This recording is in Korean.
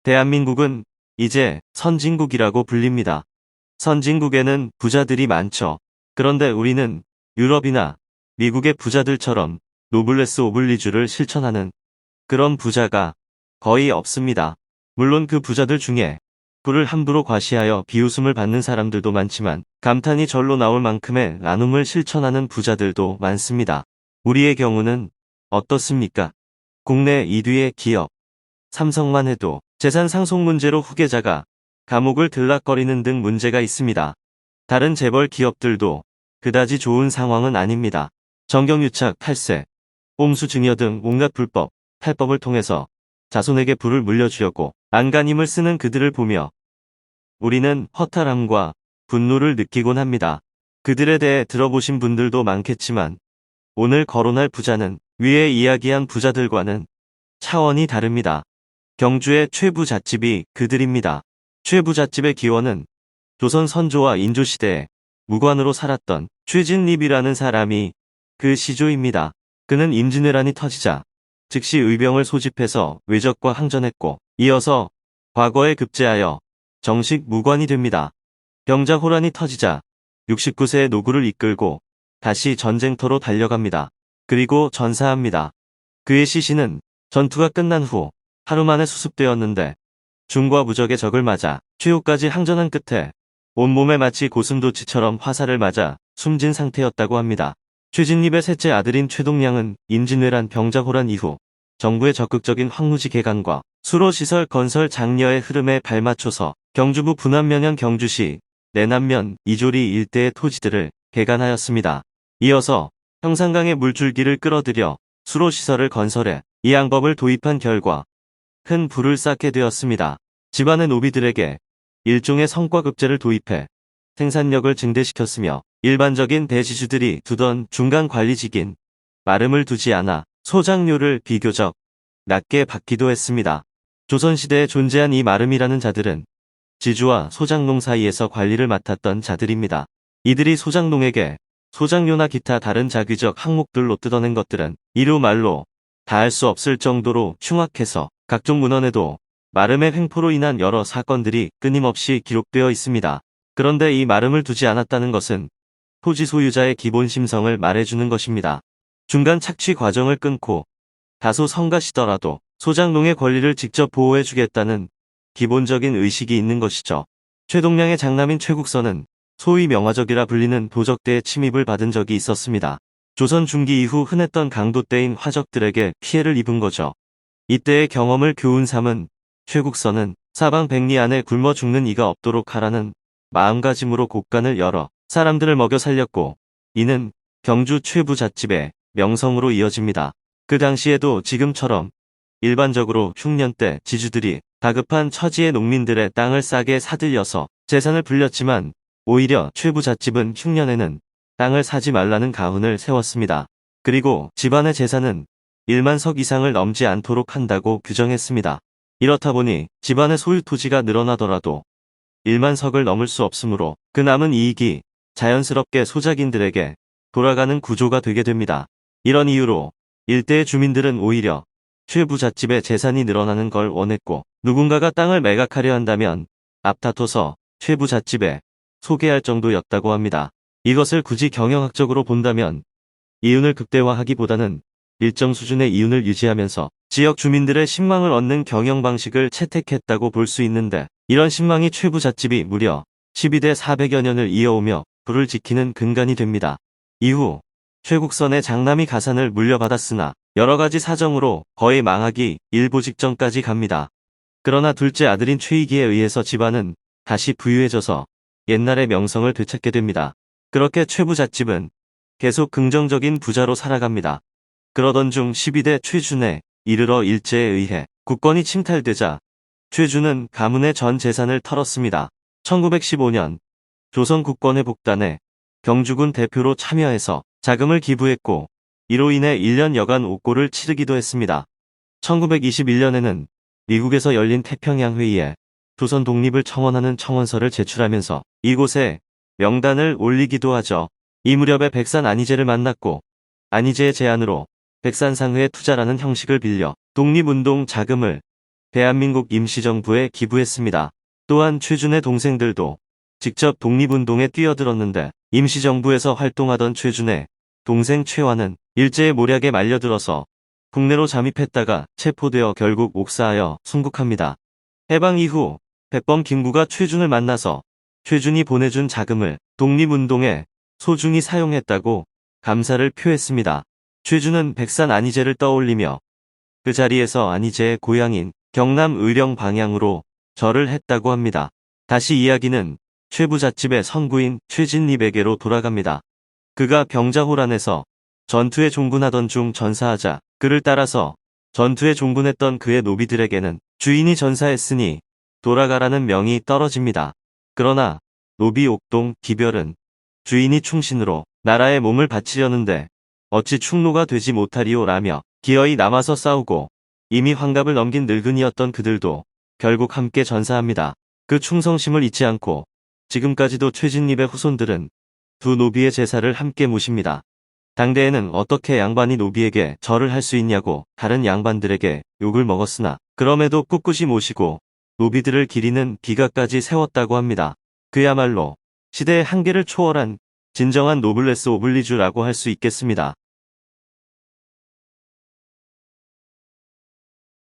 대한민국은 이제 선진국이라고 불립니다. 선진국에는 부자들이 많죠. 그런데 우리는 유럽이나 미국의 부자들처럼 노블레스 오블리주를 실천하는 그런 부자가 거의 없습니다. 물론 그 부자들 중에 부를 함부로 과시하여 비웃음을 받는 사람들도 많지만 감탄이 절로 나올 만큼의 나눔을 실천하는 부자들도 많습니다. 우리의 경우는 어떻습니까? 국내 2위의 기업 삼성만 해도 재산 상속 문제로 후계자가 감옥을 들락거리는 등 문제가 있습니다. 다른 재벌 기업들도 그다지 좋은 상황은 아닙니다. 정경유착, 탈세, 꼼수 증여 등 온갖 불법, 탈법을 통해서 자손에게 부를 물려주려고 안간힘을 쓰는 그들을 보며 우리는 허탈함과 분노를 느끼곤 합니다. 그들에 대해 들어보신 분들도 많겠지만 오늘 거론할 부자는 위에 이야기한 부자들과는 차원이 다릅니다. 경주의 최부잣집이 그들입니다. 최부잣집의 기원은 조선 선조와 인조시대에 무관으로 살았던 최진립이라는 사람이 그 시조입니다. 그는 임진왜란이 터지자 즉시 의병을 소집해서 외적과 항전했고 이어서 과거에 급제하여 정식 무관이 됩니다. 병자호란이 터지자 69세의 노구를 이끌고 다시 전쟁터로 달려갑니다. 그리고 전사합니다. 그의 시신은 전투가 끝난 후 하루 만에 수습되었는데 중과 무적의 적을 맞아 최후까지 항전한 끝에 온몸에 마치 고슴도치처럼 화살을 맞아 숨진 상태였다고 합니다. 최진립의 셋째 아들인 최동량은 임진왜란 병자호란 이후 정부의 적극적인 황무지 개간과 수로시설 건설 장려의 흐름에 발맞춰서 경주부 분안면현 경주시 내남면 이조리 일대의 토지들을 개간하였습니다. 이어서 형산강의 물줄기를 끌어들여 수로시설을 건설해 이 양법을 도입한 결과 큰 부를 쌓게 되었습니다. 집안의 노비들에게 일종의 성과급제를 도입해 생산력을 증대시켰으며 일반적인 대지주들이 두던 중간관리직인 마름을 두지 않아 소장료를 비교적 낮게 받기도 했습니다. 조선시대에 존재한 이 마름이라는 자들은 지주와 소장농 사이에서 관리를 맡았던 자들입니다. 이들이 소장농에게 소장료나 기타 다른 자귀적 항목들로 뜯어낸 것들은 이루 말로 다 할 수 없을 정도로 흉악해서 각종 문헌에도 마름의 횡포로 인한 여러 사건들이 끊임없이 기록되어 있습니다. 그런데 이 마름을 두지 않았다는 것은 토지 소유자의 기본 심성을 말해주는 것입니다. 중간 착취 과정을 끊고 다소 성가시더라도 소장농의 권리를 직접 보호해주겠다는 기본적인 의식이 있는 것이죠. 최동량의 장남인 최국선은 소위 명화적이라 불리는 도적대의 침입을 받은 적이 있었습니다. 조선 중기 이후 흔했던 강도떼인 화적들에게 피해를 입은 거죠. 이때의 경험을 교훈 삼은 최국선은 사방 백리 안에 굶어 죽는 이가 없도록 하라는 마음가짐으로 곡간을 열어 사람들을 먹여 살렸고 이는 경주 최부잣집의 명성으로 이어집니다. 그 당시에도 지금처럼 일반적으로 흉년 때 지주들이 다급한 처지의 농민들의 땅을 싸게 사들여서 재산을 불렸지만 오히려 최부잣집은 흉년에는 땅을 사지 말라는 가훈을 세웠습니다. 그리고 집안의 재산은 1만 석 이상을 넘지 않도록 한다고 규정했습니다. 이렇다 보니 집안의 소유 토지가 늘어나더라도 1만 석을 넘을 수 없으므로 그 남은 이익이 자연스럽게 소작인들에게 돌아가는 구조가 되게 됩니다. 이런 이유로 일대의 주민들은 오히려 최부잣집의 재산이 늘어나는 걸 원했고 누군가가 땅을 매각하려 한다면 앞다퉈서 최부잣집에 소개할 정도였다고 합니다. 이것을 굳이 경영학적으로 본다면 이윤을 극대화하기보다는 일정 수준의 이윤을 유지하면서 지역 주민들의 신망을 얻는 경영 방식을 채택했다고 볼 수 있는데 이런 신망이 최부잣집이 무려 12대 400여 년을 이어오며 부를 지키는 근간이 됩니다. 이후 최국선의 장남이 가산을 물려받았으나 여러가지 사정으로 거의 망하기 일보 직전까지 갑니다. 그러나 둘째 아들인 최이기에 의해서 집안은 다시 부유해져서 옛날의 명성을 되찾게 됩니다. 그렇게 최부잣집은 계속 긍정적인 부자로 살아갑니다. 그러던 중 12대 최준에 이르러 일제에 의해 국권이 침탈되자 최준은 가문의 전 재산을 털었습니다. 1915년 조선 국권회복단에 경주군 대표로 참여해서 자금을 기부했고 이로 인해 1년 여간 옥고를 치르기도 했습니다. 1921년에는 미국에서 열린 태평양회의에 조선 독립을 청원하는 청원서를 제출하면서 이곳에 명단을 올리기도 하죠. 이 무렵에 백산 안희재를 만났고 안희재의 제안으로 백산상회에 투자라는 형식을 빌려 독립운동 자금을 대한민국 임시정부에 기부했습니다. 또한 최준의 동생들도 직접 독립운동에 뛰어들었는데 임시정부에서 활동하던 최준의 동생 최환은 일제의 모략에 말려들어서 국내로 잠입했다가 체포되어 결국 옥사하여 순국합니다. 해방 이후 백범 김구가 최준을 만나서 최준이 보내준 자금을 독립운동에 소중히 사용했다고 감사를 표했습니다. 최준은 백산 안희재를 떠올리며 그 자리에서 안희재의 고향인 경남 의령 방향으로 절을 했다고 합니다. 다시 이야기는 최부잣집의 선구인 최진립에게로 돌아갑니다. 그가 병자호란에서 전투에 종군하던 중 전사하자 그를 따라서 전투에 종군했던 그의 노비들에게는 주인이 전사했으니 돌아가라는 명이 떨어집니다. 그러나 노비 옥동 기별은 주인이 충신으로 나라에 몸을 바치려는데 어찌 충노가 되지 못하리오 라며 기어이 남아서 싸우고 이미 환갑을 넘긴 늙은이였던 그들도 결국 함께 전사합니다. 그 충성심을 잊지 않고 지금까지도 최진립의 후손들은 두 노비의 제사를 함께 모십니다. 당대에는 어떻게 양반이 노비에게 절을 할 수 있냐고 다른 양반들에게 욕을 먹었으나 그럼에도 꿋꿋이 모시고 노비들을 기리는 비가까지 세웠다고 합니다. 그야말로 시대의 한계를 초월한 진정한 노블레스 오블리주라고 할 수 있겠습니다.